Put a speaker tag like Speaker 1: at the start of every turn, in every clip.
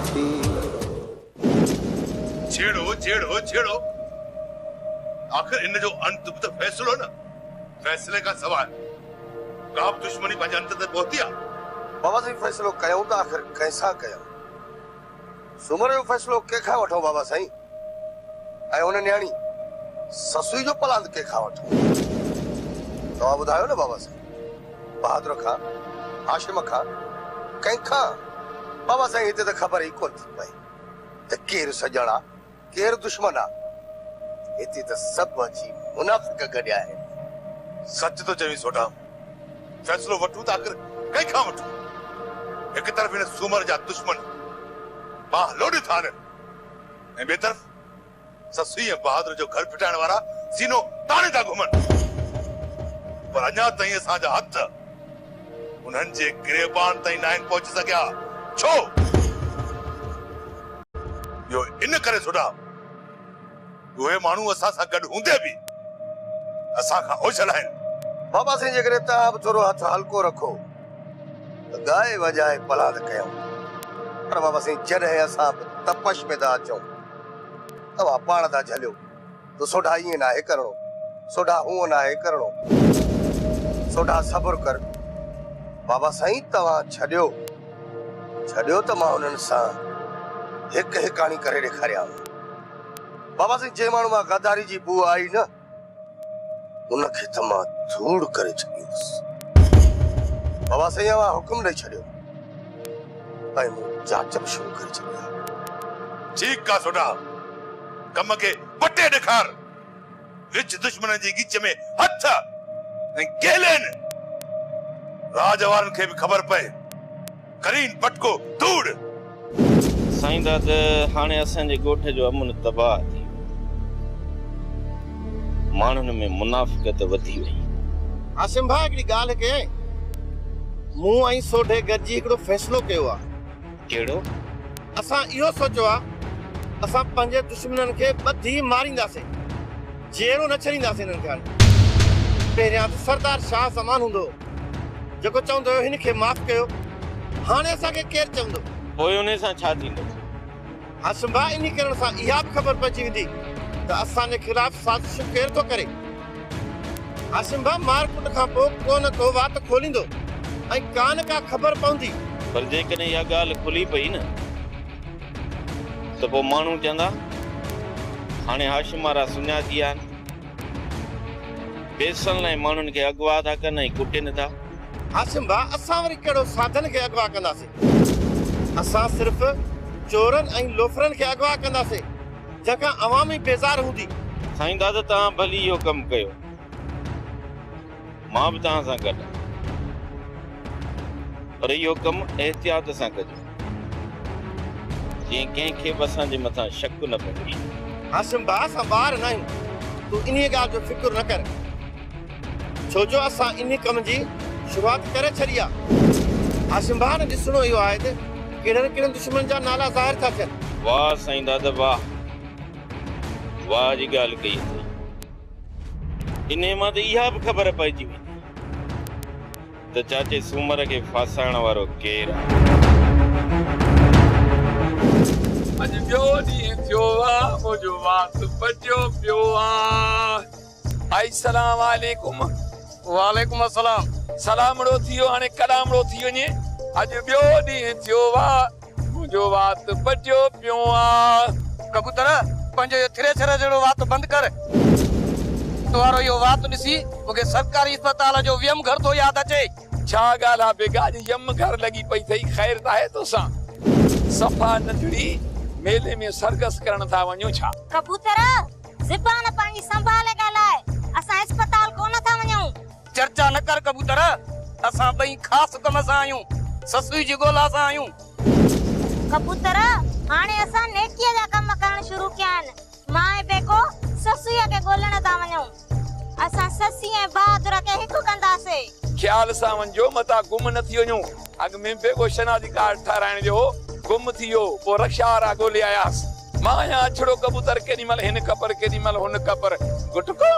Speaker 1: थी।
Speaker 2: छेड़ो छेड़ो छेड़ो, आखिर इन जो अंत तो फैसलो न, फैसले का सवाल का दुश्मनी पंहिंजे अंत ते पहुती आ।
Speaker 1: बाबा साईं फैसलो कयूं त आखिर कैसा कयूं? सुमर जो फैसलो कंहिंखां वठूं बाबा साईं? ऐं हुन न्याणी ससुई जो पलांद कंहिंखां वठूं? तव्हां ॿुधायो न बाबा साईं। बहादुर खां, हाशिम खां, कंहिंखां? बाबा साईं हिते त ख़बर ई कोन थी पई त केरु सॼण आ केरु दुश्मन आ। हिते त सभु अची मुनाफ़िक़ गॾिया आहिनि।
Speaker 2: सच तो चवी सोटा, फैसलो वठूं त आखिर कंहिंखां वठूं? हिक तरफ़ हिन सूमर जा दुश्मन बाह लोॾी था न, ऐं ॿिए तरफ़ ससुई ऐं बहादुर जो घर फिटाइण वारा सीनो ताणे था घुमनि। पर अञा ताईं असांजा हथ उन्हनि जे गिरेबान ताईं न आहिनि पहुची सघिया। छो? इहो इन करे सोटा, उहे माण्हू असां सां गॾु हूंदे बि असां खां ओझल आहिनि।
Speaker 1: बाबा साईं जेकॾहिं तव्हां बि थोरो हथ हल्को रखो त गाए वॼाए पलाद कयूं। पर बाबा साईं जॾहिं असां बि तपश में था अचूं, तव्हां पाण था झलियो त सोढा ईअं न आहे करणो, सोढा हूअं न आहे करणो, सोढा सब्र कर। बाबा साईं तव्हां छॾियो त मां हुननि सां हिकु हिकाणी करे ॾेखारियां। बाबा साईं जंहिं माण्हू मां गद्दारी जी बू आई न, उनखे त मां धूड़ करे छॾींदुसि। बाबा साईं मां हुकुम ॾेई छॾियो ऐं मूं जांच बि शुरू करे छॾी आहे।
Speaker 2: ठीकु आहे सोढा, कम खे पटे ॾेखार। विच दुश्मन जी गिच में हथ ऐं गेलनि, राज वारनि खे बि ख़बर पए। करीन पटको धूड़।
Speaker 3: साईं दादा हाणे असांजे ॻोठ जो अमन तबाह थी, माण्हुनि में मुनाफ़िक़त वधी वई।
Speaker 4: आसिम भाई हिकिड़ी ॻाल्हि कयई, मूं ऐं सोढे गॾिजी हिकिड़ो फ़ैसिलो कयो आहे।
Speaker 3: कहिड़ो?
Speaker 4: असां इहो सोचियो आहे असां पंहिंजे दुश्मननि खे ॿधी मारींदासीं, जेरो न छॾींदासीं हिननि खे। हाणे पहिरियां त सरदार शाह ज़मान हूंदो जेको चवंदो हुयो हिन खे माफ़ कयो, हाणे असांखे केरु चवंदो?
Speaker 3: पोइ उन सां छा थींदो?
Speaker 4: आसिम भाई इन करण सां इहा बि ख़बर पइजी वेंदी त असांजे ख़िलाफ़ साज़िशूं केरु थो करे। आसिम भाई मारकुट खां पोइ को न को वात खोलींदो ऐं का न का ख़बर पवंदी।
Speaker 3: पर जेकॾहिं इहा ॻाल्हि खुली पई न त पोइ माण्हू चवंदा हाणे हाशिम वारा सुञा थी विया आहिनि, पैसनि लाइ माण्हुनि खे अॻवा था कनि ऐं कुटनि था।
Speaker 4: आसिम भाई असां वरी कहिड़ो साधन खे अॻवा कंदासीं? असां सिर्फ़ चोरनि ऐं लोफरनि खे अॻवा कंदासीं जंहिंखां अवामी बेज़ार हूंदी।
Speaker 3: साईं दादा तव्हां भली इहो कमु कयो, मां बि तव्हां सां गॾु, पर इहो कमु एहतियात सां कजो, जीअं कंहिंखे बि असांजे मथां शक न पवे।
Speaker 4: आसिम भाउ असां ॿार न आहियूं, तूं इन ॻाल्हि जो फ़िक्र न कर, छो जो असां इन कम जी शुरूआत करे छॾी आहे। आसिम भाउ ने ॾिसणो इहो आहे त कहिड़े कहिड़े दुश्मन जा नाला ज़ाहिर था थियनि।
Speaker 3: वाह साईं दादा वाह, वाह जी ॻाल्हि कई अथई। इन मां त इहा बि ख़बर पइजी वई त चाचे सूमर खे फासाइण वारो केरु आहे।
Speaker 5: अॼु ॿियो ॾींहुं थियो आहे, मुंहिंजो वात बचियो पियो आहे। आई सलाम वालेकुम।
Speaker 4: वालेकुम अस्सलाम।
Speaker 5: सलामड़ो थियो हाणे कलामड़ो थी वञे। अॼु ॿियो ॾींहुं थियो आहे, मुंहिंजो वात बचियो पियो आहे।
Speaker 4: कबूतर पंहिंजो थिरेछर जहिड़ो वात बंदि कर। तुम्हारो इहो वात ॾिसी मूंखे सरकारी अस्पताल जो वियम घर थो यादि अचे।
Speaker 5: छा ॻाल्हि आहे बेगा, अॼु यम घर लॻी पई अथई, ख़ैर त आहे तोसां? सफ़ा नंढड़ी मेले में सरगस करण था वञो छा?
Speaker 6: कबूतर ज़बान पंहिंजी संभाले ॻाल्हाए, असां अस्पताल कोन था वञूं।
Speaker 4: चर्चा न कर कबूतर, असां ॿई ख़ासि कम सां आहियूं, ससुई जी ॻोल्हा सां आहियूं।
Speaker 6: कबूतर हाणे असां नेकीअ जा कम करण शुरू कया आहिनि, मां ऐं बेको ससुईअ खे ॻोल्हण था वञूं। असां ससी ऐं बहादुर खे हिकु कंदासीं।
Speaker 5: ख्याल सां वञो, मता गुम न थी वञो। अॻ में बेको शनादी कार्ड ठाराइण जो गुम थी वियो, पोइ रक्षा वारा ॻोल्हे आयासीं। मां आहियां अछड़ो कबूतर, केॾी महिल हिन कपर केॾी महिल हुन कपर। गुटको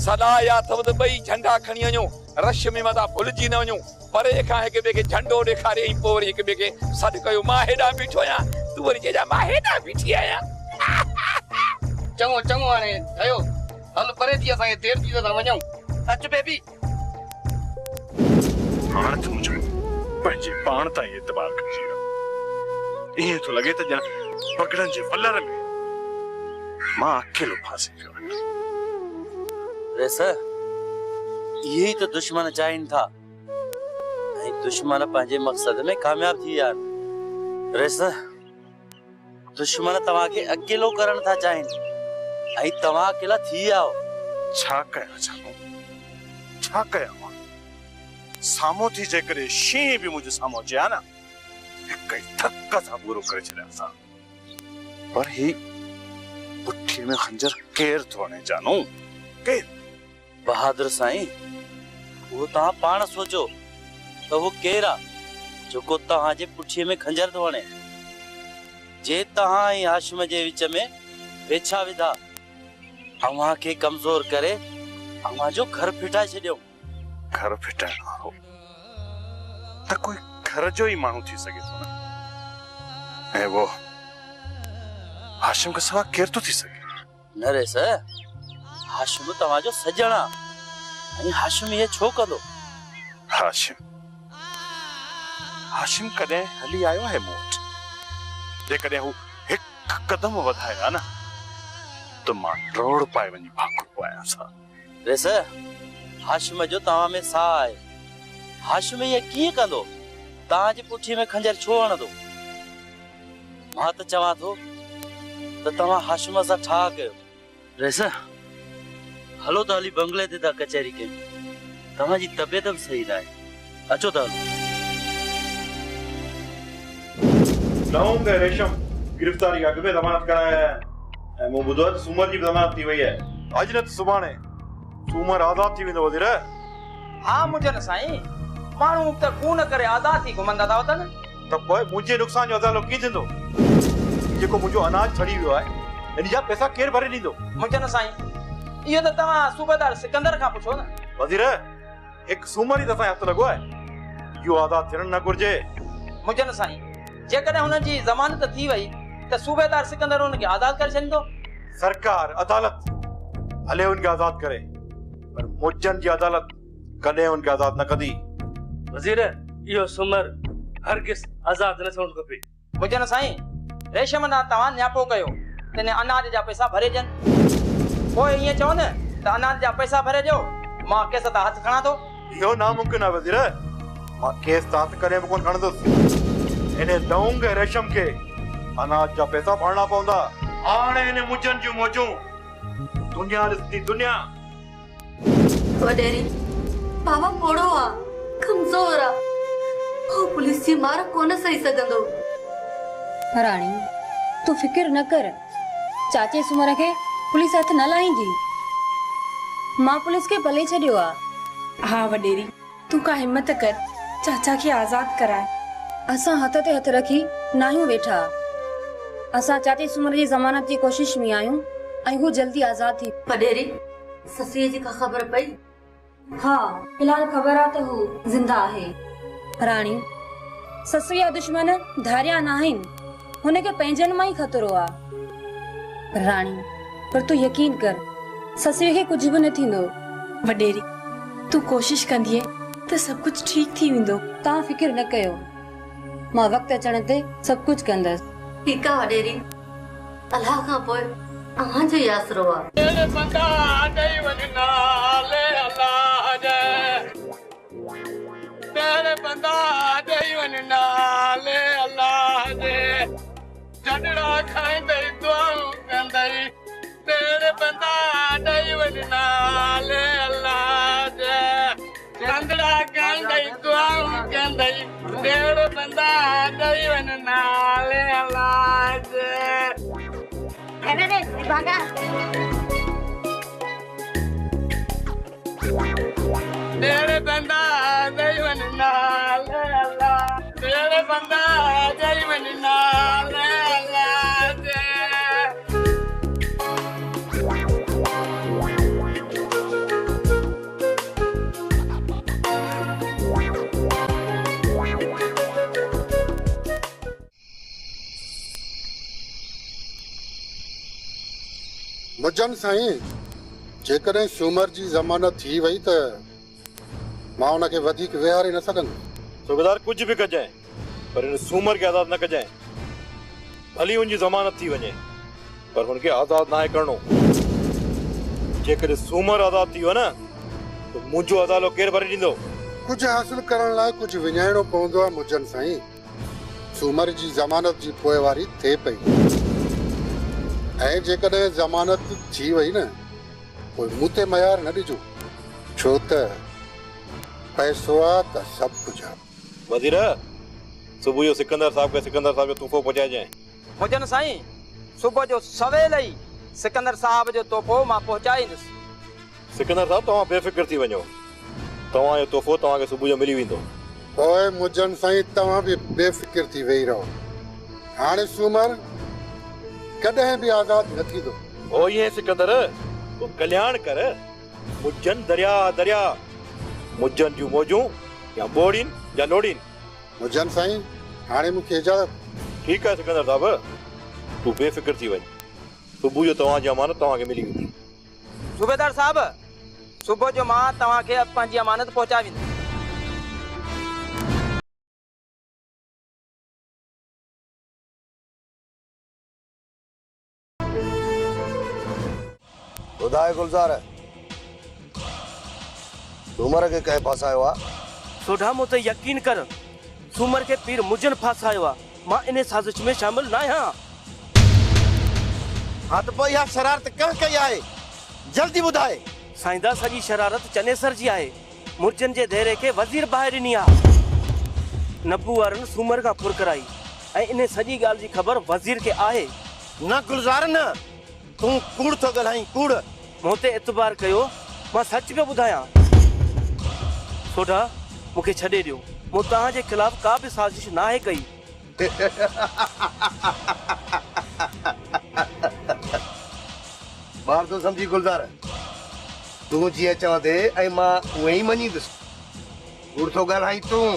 Speaker 5: सदा या अथव त ॿई झंडा खणी वञो, रश में मदा भुलिजी न वञूं परे खां हिक ॿिए खे झंडो ॾेखारे पोइ वरी हिक ॿिए खे सॾु कयो मां हेॾां बीठो आहियां तूं वरी चइजां मां हेॾां बीठी आहियां
Speaker 4: चङो चङो हाणे ठहियो हल परे थी असांखे देरि थी था वञूं अच बेबी
Speaker 7: हाणे तूं मुंहिंजो पंहिंजे पाण ताईं एतबार करिजी वियो ईअं थो लॻे त ॼण पकड़नि जे वलर में मां अकेलो फासी पियो आहियां।
Speaker 8: रेस ये ही तो दुश्मन चाहिए था दुश्मन पंहिंजे मकसद में कामयाब थी यार रेस दुश्मन तव्हां खे अकेलो करण था चाहिनि तव्हां अकेला थी आओ
Speaker 7: छा कयां जानो छा कयां मां साम्हूं थी जे करे शींहं बि मुंहिंजे साम्हूं अचे हा न हिक ई धक सां पूरो करे छॾियां असां पर ही पुठीअ में खंजर केर थो हणे जानो केर
Speaker 8: बहादुर साईं वो तव्हां पाण सोचो त वो केर आहे जेको तव्हां जे पुठीअ में खंजर थो हणे जे तव्हां ऐं हाशिम जे विच में वेछा विधा अव्हां खे कमज़ोर करे अव्हां जो घर फिटाए छॾियो
Speaker 7: घर फिटाइण वारो त कोई घर जो ई माण्हू थी सघे थो न ऐं वो हाशिम खां सवाइ केर थो थी सघे
Speaker 8: न रेस हाशिम तव्हांजो सजण आहे ऐं हाशिम इहे छो कंदो
Speaker 7: हाशिम हाशिम कॾहिं हली आयो आहे मूं वटि जेकॾहिं हू हिकु कदम वधाए हा न त मां ड्रोड़ पाए वञी भाकुर पायां सां
Speaker 8: रेस हाशिम जो तव्हां में साह आहे हाशिम इहे कीअं कंदो तव्हांजी पुठीअ में खंजर छो हणंदो मां त चवां थो त तव्हां हाशिम सां ठा कयो रेस हलो त हली बंगले ते था कचहरी कयूं तव्हांजी तबियत बि सही न आहे अचो त हलो
Speaker 7: नऊं के रेशम गिरफ्तारी अॻु में ज़मानत कराया है ऐं मूं ॿुधो आहे त सूमर जी बि ज़मानत थी वई आहे अॼु न त सुभाणे सूमर आज़ाद थी वेंदो वज़ीर
Speaker 9: हा मुंहिंजो न साईं माण्हू त खून करे आज़ाद थी घुमंदा था वतन
Speaker 7: त पोइ मुंहिंजे नुक़सान जो अदालो कीअं थींदो जेको मुंहिंजो अनाज सड़ी वियो आहे इन जा पैसा केरु भरे ॾींदो
Speaker 9: मुंहिंजो न साईं इहो त तव्हां सूबेदार सिकंदर खां पुछो न
Speaker 7: वज़ीर हिकु सूमर ई त असांजे हथ लॻो आहे इहो आज़ाद थियण न घुरिजे
Speaker 9: मुंहिंजो न साईं जेकॾहिं हुननि जी ज़मानत थी वई त सूबेदार सिकंदर हुनखे आज़ाद करे छॾींदो
Speaker 7: सरकार अदालत हले उनखे आज़ाद करे पर मुजन जी अदालत कॾहिं उनखे आज़ाद न कंदी
Speaker 10: वज़ीर इहो सूमर हरगिज़ आज़ाद न थियणु खपे
Speaker 9: मुंहिंजो न साईं रेशम ना तव्हां न्यापो कयो त अनाज जा पैसा भरे ॾियनि पोइ ईअं चओ न त अनाज जा पैसा भरे ॾियो मां केस तां हथ खणा थो
Speaker 7: इहो नामुमकिन आहे वज़ीर मां केस तां हथ कॾहिं बि कोन खणंदुसि इन दऊंग रेशम के अनाज जा पैसा भरना पवंदा हाणे इन मुजन जूं मौजूं दुनिया ॾिसंदी दुनिया
Speaker 11: वडेरी बाबा मोड़ो आ कमजोर आ हो पुलिस जी मार कोन सही सघंदो
Speaker 12: राणी तू फिक्र न कर चाचे सुमर के पुलिस हथ न लाईंदी मां पुलिस के भले छॾियो आ
Speaker 13: हाँ वडेरी तू का हिम्मत कर चाचा के आजाद कराए
Speaker 12: असां हथ ते हथ रखी नाहियूं वेठा असां चाचे सुमर जी ज़मानत जी कोशिश में आहियूं ऐं हू जल्दी आजाद थी
Speaker 11: वडेरी ससीअ जी का ख़बर पई
Speaker 12: हाँ फिलहाल ख़बर आ त हू जिंदा आहे राणी ससु या दुश्मन धारिया न आहिनि हुनखे पंहिंजनि मां ई ख़तरो आहे राणी पर तू यकीन कर ससुअ खे कुझु बि न थींदो
Speaker 13: वडेरी तू कोशिश कंदीअ त सब कुछ ठीक थी वेंदो
Speaker 12: तव्हां फिक्र न कयो मां वक्त अचण ते सब कुछ कंदस
Speaker 11: ठीक आ वडेरी अल्लाह खां पोइ अहां जो आसरो आ
Speaker 5: तेरे बंदा दई वजना ले अल्लाह जे तेरे बंदा दई वजना ले अल्लाह जे जडड़ा खाइंदे दुआऊं कंदई तेरे बंदा दई वजना ले अल्लाह जे जडड़ा खाइंदे दुआऊं कंदई तेरे बंदा दई वजना ले अल्लाह जे
Speaker 6: भागा
Speaker 5: तेरे बंदा दैवन नाल अल्लाह तेरे बंदा दैवन नाल अल्लाह दे
Speaker 14: मुजन साईं, जेकॾहिं सूमर जी ज़मानत थी वई त मां उनखे वधीक विहारे न सघंदुमि।
Speaker 15: सूबेदार कुछ भी कजाए पर इन सूमर के आज़ाद न कजाए। भली उनकी जमानत थी वने पर उनके आज़ाद ना करणो। जेकॾहिं सूमर आज़ाद थी वने तो मुझो अदालो केर भरे ॾींदो?
Speaker 14: कुछ हासिल करण लाइ कुछ विञाइणो पवंदो आहे मुजन साईं। सूमर जी ज़मानत जी पोइवारी थिए पई ऐं जेकॾहिं ज़मानत थी वई न पोइ मूं ते मयार न ॾिजो, छो त पैसो आहे त सभु कुझु आहे।
Speaker 15: वज़ीर सुबुह जो सिकंदर साहब के सिकंदर साहब जो तोहफ़ो पहुचाए जाए।
Speaker 9: मुजन साईं, सुबुह जो सवेल ही सिकंदर साहब जो तोहफ़ो मां पहुचाईंदुसि।
Speaker 15: सिकंदर साहब तव्हां बेफ़िक्र थी वञो, तव्हां जो तोहफ़ो तव्हांखे सुबुह जो मिली वेंदो।
Speaker 14: ओए मुजन साईं, तव्हां बि बेफ़िक्र थी वेही रहो। हाणे सूमर कॾहिं बि आज़ाद न थींदो।
Speaker 15: ओ ये सिकंदर तू कल्याण कर। मुजन दरिया दरिया, मुजन जूं मौजूं या बोड़ीन या लोड़ीन।
Speaker 14: मुजन साईं, हाणे मूंखे इजाज़त।
Speaker 15: ठीक है सिकंदर साहब, तू बेफ़िक्र थी वञ। सुबुह जो तव्हांजी अमानत तव्हांखे मिली वेंदी।
Speaker 9: सूबेदार साहब, सुबुह जो मां तव्हांखे पंहिंजी अमानत पहुचाए वेंदुसि।
Speaker 1: ॿुधाए गुलज़ार, सूमर खे कंहिं फासायो आहे?
Speaker 10: सोढा मूं ते यकीन कर, सूमर के पीर मुजन फासायो आहे। मां इन साज़िश में शामिल न आहियां।
Speaker 4: हाँ तो पोइ इहा शरारत कंहिं कई आहे? जल्दी ॿुधाए।
Speaker 10: साईंदा सॼी शरारत चनेसर जी आहे। मुर्जन जे धेरे के वज़ीर ॿाहिरि ॾिनी आहे। नबू वारनि सूमर खां फुर कराई ऐं इन सॼी ॻाल्हि जी ख़बर वज़ीर के आहे।
Speaker 4: न गुलज़ार न, तूं कूड़ थो ॻाल्हाईं, कूड़।
Speaker 10: मूं ते एतबार कयो, मां सच पियो ॿुधायां। सोढा मूंखे छॾे ॾियो, मूं तव्हांजे ख़िलाफ़ का बि साज़िश नाहे कई।
Speaker 1: बार तो समझी गुलज़ार, तूं जीअं चवंदे ऐं मां उहे ई मञींदुसि। कूड़ थो ॻाल्हाईं तूं,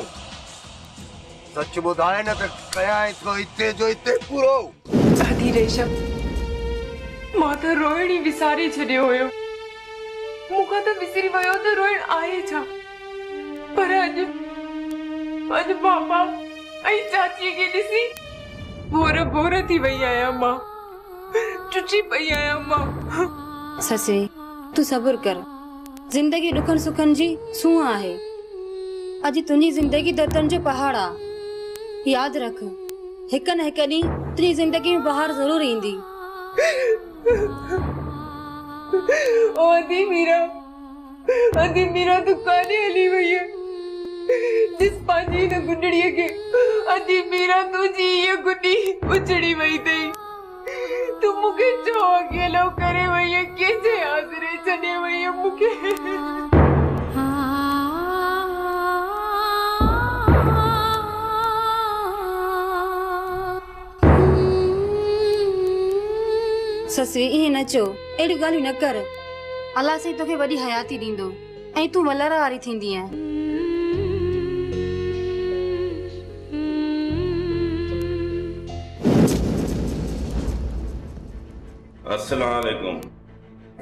Speaker 1: सच ॿुधाए न त कयां थो हिते जो हिते पूरो।
Speaker 13: दादी रेशम, मां त रोइण ई विसारे छॾियो हुयो। मूंखां त विसरी वियो त रोइण आहे छा, पर अॼु पापा ऐं चाचीअ खे ॾिसी बोर बोर थी वई आहियां मां, टुटी पई आहियां मां।
Speaker 12: ससे, तू सब्र कर। जिंदगी दुखन सुखन जी सूंह आहे। अॼु तुंहिंजी जिंदगी दर्दन जो पहाड़ आ। याद रख, हिक न हिक ॾींहुं तुंहिंजी जिंदगी में बहार ज़रूर ईंदी।
Speaker 13: ओ अदी मीरा तू काने हली वई है? जिस पंहिंजी न गुंडड़ीअ खे अदी मीरा तुंहिंजी इहा गुडी उजड़ी वई अथई। तू मूंखे छो अकेलो करे वई है? कंहिंजे आसरे छॾे वई है मूंखे?
Speaker 12: ससुरी ईअं न चओ, अहिड़ियूं ॻाल्हियूं न कर। अलाह साईं तोखे वॾी हयाती ॾींदो ऐं तूं वलर वारी थींदी आहे।
Speaker 3: अस्सलाम वालेकुम।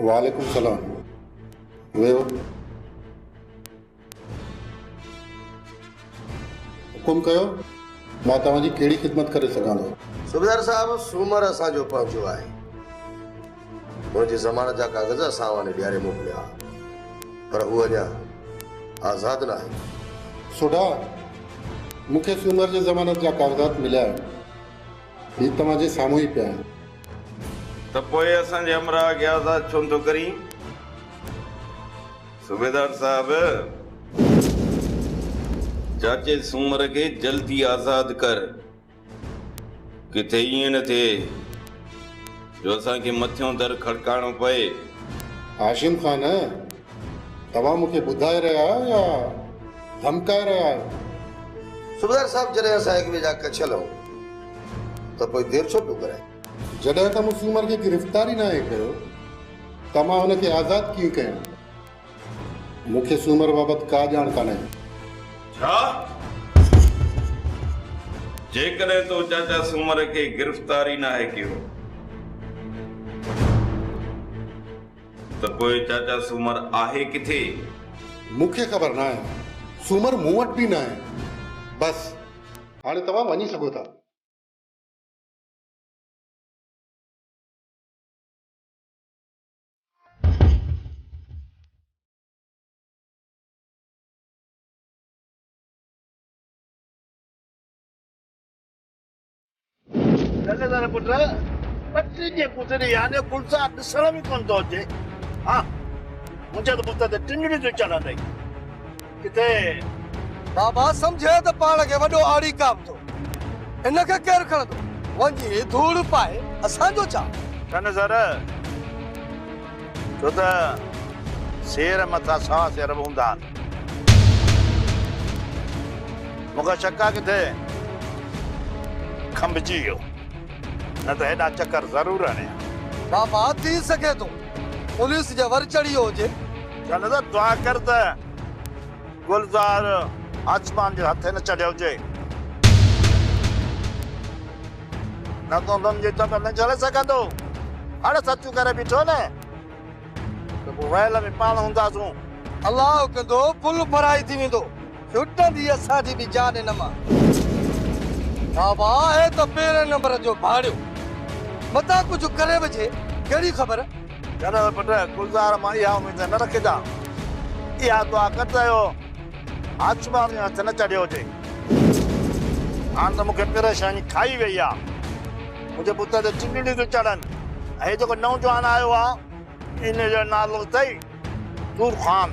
Speaker 14: वालेकुम सलाम। वेहो। हुकुम कयो, मां तव्हांजी कहिड़ी ख़िदमत करे सघां थो?
Speaker 1: सूबेदार साहब, सूमर असांजो पंहिंजो आहे। मुंहिंजी ज़मानत जा कागज़ असां वटि ॾियारे मोकिलिया, पर हू अञा आज़ादु न आहे।
Speaker 14: सोढा, मूंखे सूमर जे ज़मानत जा कागज़ात मिलिया आहिनि। ही तव्हांजे साम्हूं ई पिया आहिनि।
Speaker 3: त पोइ असांजे हमरा खे आज़ाद छो नथो करी? सूबेदार साहब, चाचे सूमर के जल्दी आज़ाद कर। किथे ईअं न थिए जो असांखे मथियों दर खड़काइणो पए।
Speaker 14: हाशिम खान, तव्हां मूंखे ॿुधाए रहिया आहियो या धमकाए रहिया आहियो?
Speaker 1: सूबेदार साहब, जॾहिं असां हिक ॿिए जा कछल हूं त पोइ देरि छो पियो करे?
Speaker 14: जॾहिं त मूं सूमर खे गिरफ़्तारी नाहे कयो त मां हुनखे आज़ाद कीअं कयां? मूंखे सूमर बाबति का ॼाण कान्हे।
Speaker 3: छा? जेकॾहिं तो चाचा सूमर के गिरफ़्तारी नाहे कयो त पोइ चाचा सूमर आहे किथे?
Speaker 14: मूंखे ख़बर न आहे, सूमर मूं वटि बि न आहे। बस हाणे तव्हां वञी सघो था।
Speaker 4: जल्दी पुत्र पट्टी जे पुत्र याने गुलजार ॾिसण में कोन थो अचे। हा मुंहिंजे त पुत्र ते टिंगड़ी जो चढ़ंदा आहिनि किथे।
Speaker 1: बाबा सम्झे त पाण खे वॾो आड़ी काम थो, हिनखे केरु खणंदो? वञी धूड़ पाए असांजो छा?
Speaker 4: कन सर छो त शेर मथां सवा शेर बि हूंदा आहिनि। मूंखे शक आहे किथे खंभिजी वियो, न त हेॾा चक्कर ज़रूर हणे।
Speaker 1: बाबा थी सघे थो पुलिस जे वर चढ़ी हुजे।
Speaker 4: चल त दुआ कर त गुलजार आसमान जे हथे न चढ़ियो हुजे, न त उन्हनि जे चक्कर न चढ़े सघंदो। हाणे सचू करे बीठो न त पोइ वहल में पाण हूंदासूं।
Speaker 1: अलाह कंदो फुल फराई थी वेंदो, छुटंदी असांजी बि जान हिन मां। बाबा आहे त पहिरें नंबर जो भाड़ियो, मथां कुझु करे वञे कहिड़ी ख़बर?
Speaker 4: चल पुट गुलजार मां इहा उमेद न रखिजा। इहा दुआ करंदा आसमान जे हथ न चढ़ियो हुजे। हाणे त मूंखे परेशानी खाई वई आहे। मुंहिंजे पुट ते चिंगड़ी थियूं चढ़नि। ऐं जेको नौजवान आयो आहे इन जो नालो अथई नूर ख़ान।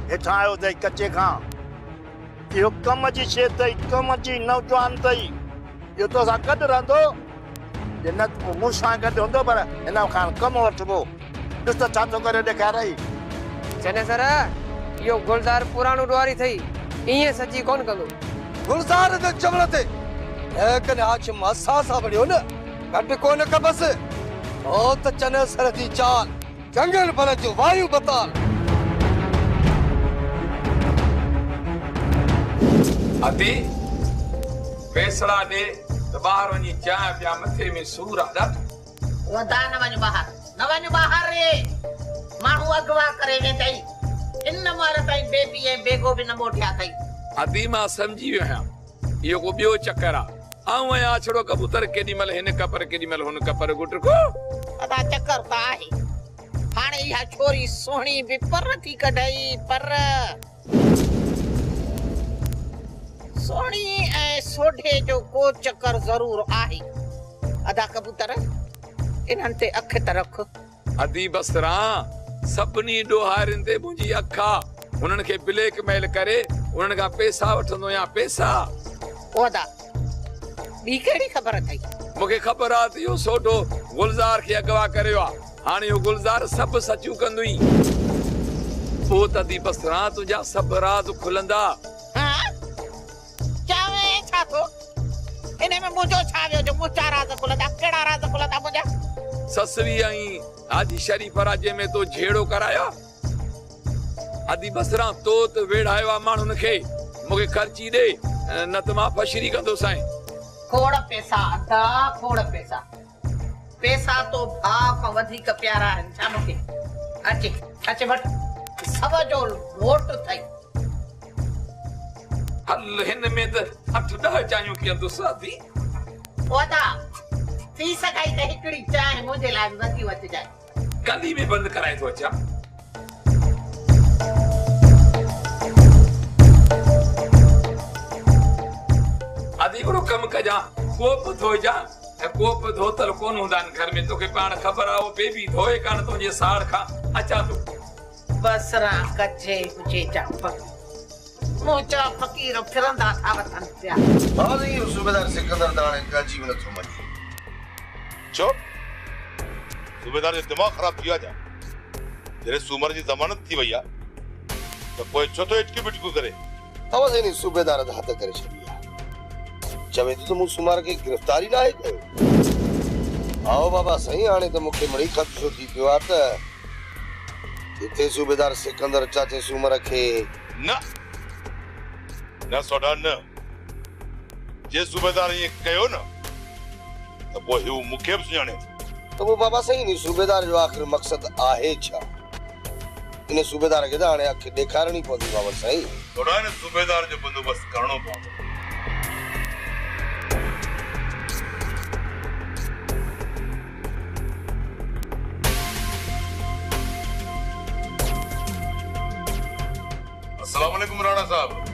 Speaker 4: हेठां आयो अथई कचे खां। इहो कम जी शइ अथई, कम जी नौजवान अथई। इहो तोसां गॾु रहंदो, जे न मूं सां गॾु हूंदो, पर हिन खां कमु वठिबो। ॾिस त छा थो करे ॾेखारई।
Speaker 16: चने सर इहो गुलजार पुराणो ॾुआरी अथई, ईअं सची कोन कंदो।
Speaker 1: गुलजार जे चवण ते कने हाशिम असां सां वड़ियो न, गॾु कोन कबसि। ओ त चने सर जी चाल जंगल भर जो वायु बताल।
Speaker 5: अदी फैसला दे त ॿाहिरि वञी चांहि पिया, मथे में सूर आहे ॾाढो।
Speaker 17: वधा न वञ ॿाहिरि, न वञ ॿाहिरि रे। माण्हू अगवा करे वेंदई, इन महिल ताईं बेबी ऐं बेगो बि न मोटिया अथई।
Speaker 5: अदी मां सम्झी वियो आहियां, इहो को ॿियो चक्कर आहे। आऊं आहियां छड़ो कबूतर, केॾी महिल हिन कपर केॾी महिल हुन कपर गुटको।
Speaker 17: अदा चक्कर त आहे। हाणे इहा छोरी सोहणी बि पर थी कढई, पर सोहणी ऐं सोढे जो को चक्कर ज़रूर आहे। अदा कबूतर इन्हनि ते अख त रख।
Speaker 5: अदी बसरा सभिनी ॾोहारियुनि ते मुंहिंजी अख आहे। उन्हनि खे ब्लैकमेल करे उन्हनि खां पैसा वठंदो या पैसा।
Speaker 17: ओदा ॿी कहिड़ी ख़बर अथई?
Speaker 5: मूंखे ख़बर आहे त इहो सोढो गुलजार खे अगवा करियो आहे। हाणे इहो गुलजार सभु सचूं कंदुई, पोइ त अदी बसरा तुंहिंजा सभु राज़ खुलंदा।
Speaker 17: चावे छा थो? इन में मुंहिंजो छा वियो जो मुंहिंजा राज़ खुलंदा? कहिड़ा राज़ खुलंदा मुंहिंजा?
Speaker 5: ससवी आई आदि शरीफ राजे में तो झेड़ो कराया। आदि बसरा तो त वेढ़ायो आहे माण्हुनि खे। मूंखे ख़र्ची ॾे, न त मां फशरी कंदो साईं।
Speaker 17: खोड़ पैसा अदा, खोड़ पैसा। पैसा तो भाव खां वधीक प्यारा आहिनि छा मूंखे? अचे अचे वठ, सब जो लोट अथई।
Speaker 5: हल हिन में त 8-10 चायूं कीअं साथी।
Speaker 17: ओदा थी सघाई त हिकिड़ी चांहि मुंहिंजे लाइ वधी वधिजाए।
Speaker 5: गली में बंदि कराए थो अचां। आदि हिकिड़ो कमु कजां, कोप धोइजां ऐं कोप धोतल कोन हूंदा आहिनि घर में। तोखे पाण ख़बर आहे, उहो बेबी धोए कान तुंहिंजे साड़ खां अचां थो।
Speaker 17: बसरा कचे हुजे जा मुंहिंजा फ़क़ीर फिरंदा था वठनि पिया।
Speaker 1: हाली सूबेदार सिकंदर दाणे काजी में नथो मञे।
Speaker 2: छो? सूबेदार जो दिमाग़ ख़राब थी वियो आहे छा? जॾहिं सूमर जी ज़मानत थी वई आहे त पोइ छो थो इटकी बिटकू करे?
Speaker 1: तव्हां नी सूबेदार द हथ करे छॾी आहे। चवे तो मूं सूमर खे गिरफ़्तारी नाहे कयो। आओ बाबा साईं, हाणे त मूंखे मड़ी ख़दशो थी पियो आहे त हिते सूबेदार सिकंदर चाचे सूमर खे
Speaker 2: न सोडा न। जे सूबेदार ये कयो न त पोइ हू मूंखे बि सुञाणे
Speaker 1: तो वो बाबा सही नहीं सूबेदार जो आखिर मकसद आहे छा इन सूबेदार के हाणे अख ॾेखारणी पवंदी बाबा सही
Speaker 2: थोड़ा ने सूबेदार जो बंदोबस्त करणो पवंदो अस्सलाम वालेकुम राणा साहब